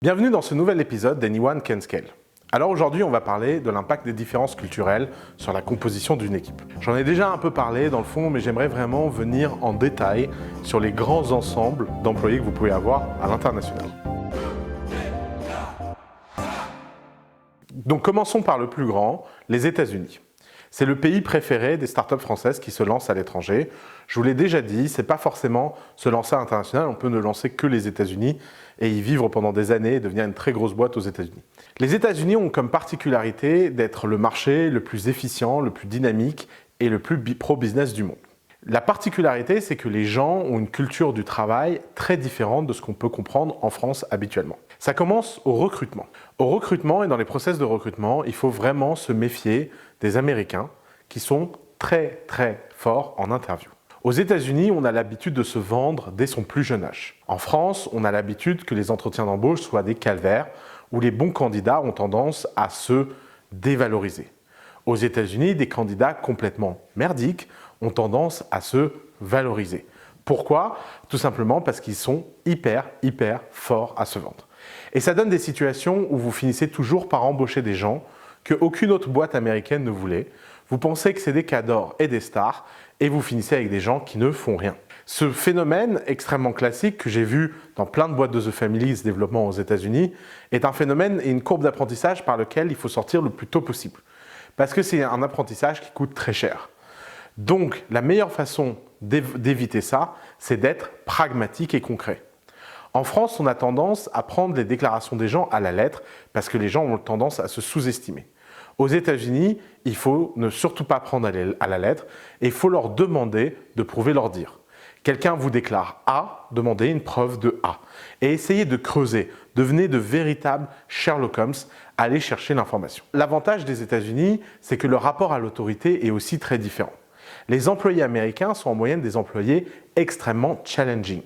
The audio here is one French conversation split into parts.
Bienvenue dans ce nouvel épisode d'Anyone Can Scale. Alors aujourd'hui, on va parler de l'impact des différences culturelles sur la composition d'une équipe. J'en ai déjà un peu parlé dans le fond, mais j'aimerais vraiment venir en détail sur les grands ensembles d'employés que vous pouvez avoir à l'international. Donc commençons par le plus grand, les États-Unis. C'est le pays préféré des startups françaises qui se lancent à l'étranger. Je vous l'ai déjà dit, c'est pas forcément se lancer à l'international, on peut ne lancer que les États-Unis et y vivre pendant des années et devenir une très grosse boîte aux États-Unis. Les États-Unis ont comme particularité d'être le marché le plus efficient, le plus dynamique et le plus pro-business du monde. La particularité, c'est que les gens ont une culture du travail très différente de ce qu'on peut comprendre en France habituellement. Ça commence au recrutement. Au recrutement et dans les process de recrutement, il faut vraiment se méfier des Américains qui sont très forts en interview. Aux États-Unis, on a l'habitude de se vendre dès son plus jeune âge. En France, on a l'habitude que les entretiens d'embauche soient des calvaires où les bons candidats ont tendance à se dévaloriser. Aux États-Unis, des candidats complètement merdiques ont tendance à se valoriser. Pourquoi? Tout simplement parce qu'ils sont hyper forts à se vendre. Et ça donne des situations où vous finissez toujours par embaucher des gens qu'aucune autre boîte américaine ne voulait. Vous pensez que c'est des cadors et des stars et vous finissez avec des gens qui ne font rien. Ce phénomène extrêmement classique que j'ai vu dans plein de boîtes de The Family se développement aux États-Unis est un phénomène et une courbe d'apprentissage par lequel il faut sortir le plus tôt possible. Parce que c'est un apprentissage qui coûte très cher. Donc, la meilleure façon d'éviter ça, c'est d'être pragmatique et concret. En France, on a tendance à prendre les déclarations des gens à la lettre parce que les gens ont tendance à se sous-estimer. Aux États-Unis, il faut ne surtout pas prendre à la lettre et il faut leur demander de prouver leur dire. Quelqu'un vous déclare A, demandez une preuve de A et essayez de creuser. Devenez de véritables Sherlock Holmes, allez chercher l'information. L'avantage des États-Unis, c'est que le rapport à l'autorité est aussi très différent. Les employés américains sont en moyenne des employés extrêmement challenging.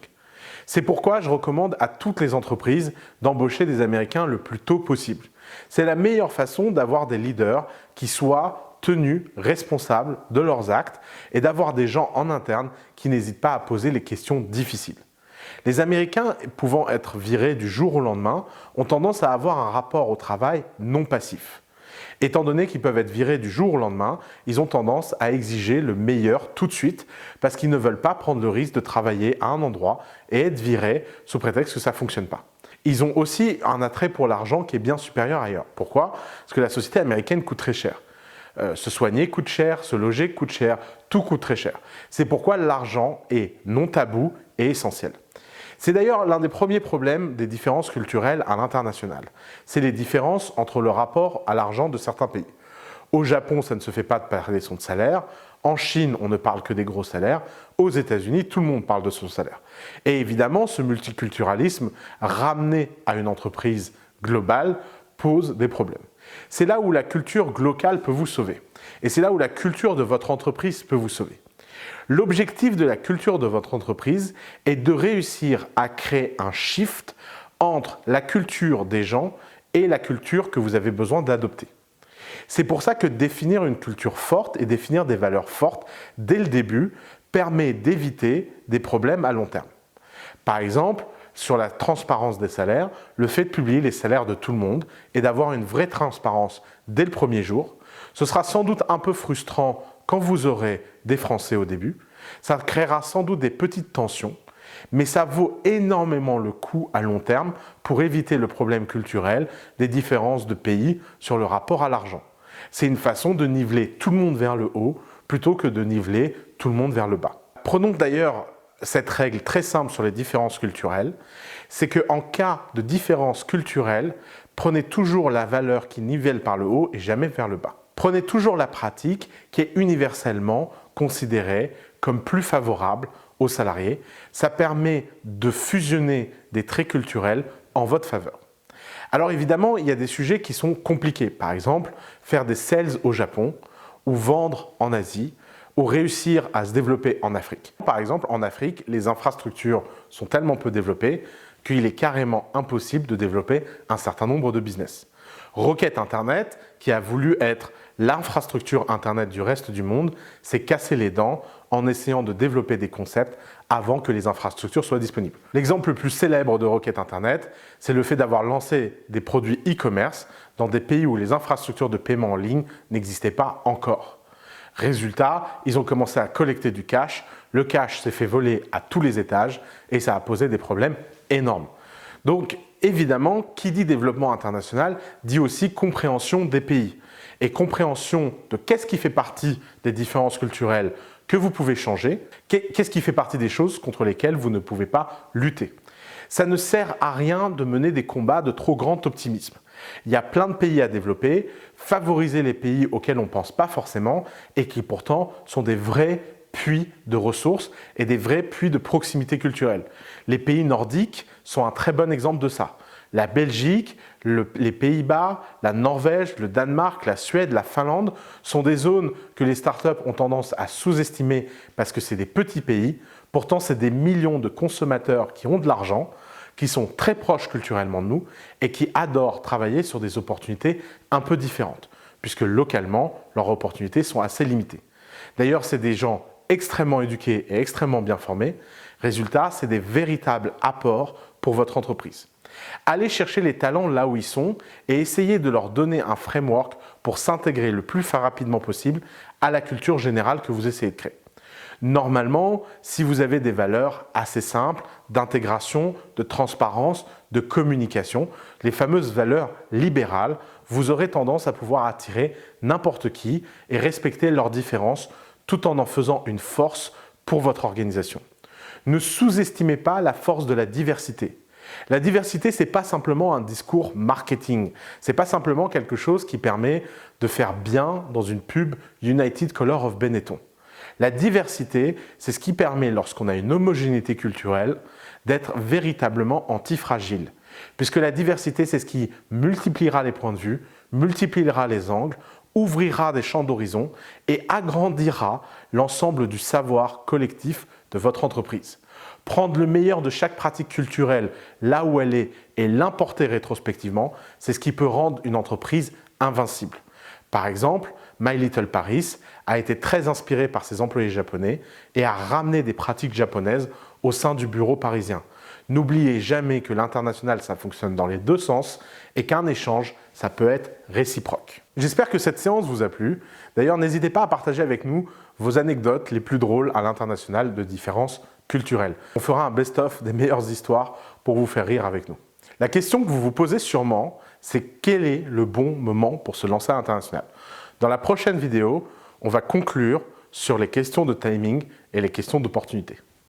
C'est pourquoi je recommande à toutes les entreprises d'embaucher des Américains le plus tôt possible. C'est la meilleure façon d'avoir des leaders qui soient tenus responsables de leurs actes et d'avoir des gens en interne qui n'hésitent pas à poser les questions difficiles. Les Américains, pouvant être virés du jour au lendemain, ont tendance à avoir un rapport au travail non passif. Étant donné qu'ils peuvent être virés du jour au lendemain, ils ont tendance à exiger le meilleur tout de suite parce qu'ils ne veulent pas prendre le risque de travailler à un endroit et être virés sous prétexte que ça ne fonctionne pas. Ils ont aussi un attrait pour l'argent qui est bien supérieur ailleurs. Pourquoi? Parce que la société américaine coûte très cher. Se soigner coûte cher, se loger coûte cher, tout coûte très cher. C'est pourquoi l'argent est non tabou et essentiel. C'est d'ailleurs l'un des premiers problèmes des différences culturelles à l'international. C'est les différences entre le rapport à l'argent de certains pays. Au Japon, ça ne se fait pas de parler de son salaire. En Chine, on ne parle que des gros salaires. Aux États-Unis, tout le monde parle de son salaire. Et évidemment, ce multiculturalisme ramené à une entreprise globale pose des problèmes. C'est là où la culture locale peut vous sauver. Et c'est là où la culture de votre entreprise peut vous sauver. L'objectif de la culture de votre entreprise est de réussir à créer un shift entre la culture des gens et la culture que vous avez besoin d'adopter. C'est pour ça que définir une culture forte et définir des valeurs fortes dès le début permet d'éviter des problèmes à long terme. Par exemple, sur la transparence des salaires, le fait de publier les salaires de tout le monde et d'avoir une vraie transparence dès le premier jour, ce sera sans doute un peu frustrant quand vous aurez des Français au début, ça créera sans doute des petites tensions, mais ça vaut énormément le coup à long terme pour éviter le problème culturel des différences de pays sur le rapport à l'argent. C'est une façon de niveler tout le monde vers le haut plutôt que de niveler tout le monde vers le bas. Prenons d'ailleurs cette règle très simple sur les différences culturelles, c'est qu'en cas de différence culturelle, prenez toujours la valeur qui nivelle par le haut et jamais vers le bas. Prenez toujours la pratique qui est universellement considérée comme plus favorable aux salariés. Ça permet de fusionner des traits culturels en votre faveur. Alors évidemment, il y a des sujets qui sont compliqués. Par exemple, faire des sales au Japon ou vendre en Asie ou réussir à se développer en Afrique. Par exemple, en Afrique, les infrastructures sont tellement peu développées qu'il est carrément impossible de développer un certain nombre de business. Rocket Internet, qui a voulu être l'infrastructure Internet du reste du monde, s'est cassé les dents en essayant de développer des concepts avant que les infrastructures soient disponibles. L'exemple le plus célèbre de requête Internet, c'est le fait d'avoir lancé des produits e-commerce dans des pays où les infrastructures de paiement en ligne n'existaient pas encore. Résultat, ils ont commencé à collecter du cash, le cash s'est fait voler à tous les étages et ça a posé des problèmes énormes. Donc évidemment, qui dit développement international dit aussi compréhension des pays et compréhension de qu'est-ce qui fait partie des différences culturelles que vous pouvez changer, qu'est-ce qui fait partie des choses contre lesquelles vous ne pouvez pas lutter. Ça ne sert à rien de mener des combats de trop grand optimisme. Il y a plein de pays à développer, favoriser les pays auxquels on ne pense pas forcément et qui pourtant sont des vrais puits de ressources et des vrais puits de proximité culturelle. Les pays nordiques sont un très bon exemple de ça. La Belgique, les Pays-Bas, la Norvège, le Danemark, la Suède, la Finlande sont des zones que les startups ont tendance à sous-estimer parce que c'est des petits pays. Pourtant, c'est des millions de consommateurs qui ont de l'argent, qui sont très proches culturellement de nous et qui adorent travailler sur des opportunités un peu différentes, puisque localement, leurs opportunités sont assez limitées. D'ailleurs, c'est des gens extrêmement éduqués et extrêmement bien formés. Résultat, c'est des véritables apports pour votre entreprise. Allez chercher les talents là où ils sont et essayez de leur donner un framework pour s'intégrer le plus rapidement possible à la culture générale que vous essayez de créer. Normalement, si vous avez des valeurs assez simples d'intégration, de transparence, de communication, les fameuses valeurs libérales, vous aurez tendance à pouvoir attirer n'importe qui et respecter leurs différences tout en faisant une force pour votre organisation. Ne sous-estimez pas la force de la diversité. La diversité, ce n'est pas simplement un discours marketing. Ce n'est pas simplement quelque chose qui permet de faire bien dans une pub United Color of Benetton. La diversité, c'est ce qui permet, lorsqu'on a une homogénéité culturelle, d'être véritablement antifragile. Puisque la diversité, c'est ce qui multipliera les points de vue, multipliera les angles, ouvrira des champs d'horizon et agrandira l'ensemble du savoir collectif de votre entreprise. Prendre le meilleur de chaque pratique culturelle là où elle est et l'importer rétrospectivement, c'est ce qui peut rendre une entreprise invincible. Par exemple, My Little Paris a été très inspiré par ses employés japonais et a ramené des pratiques japonaises au sein du bureau parisien. N'oubliez jamais que l'international, ça fonctionne dans les deux sens et qu'un échange, ça peut être réciproque. J'espère que cette séance vous a plu. D'ailleurs, n'hésitez pas à partager avec nous vos anecdotes les plus drôles à l'international de différences culturelles. On fera un best-of des meilleures histoires pour vous faire rire avec nous. La question que vous vous posez sûrement, c'est quel est le bon moment pour se lancer à l'international? Dans la prochaine vidéo, on va conclure sur les questions de timing et les questions d'opportunité.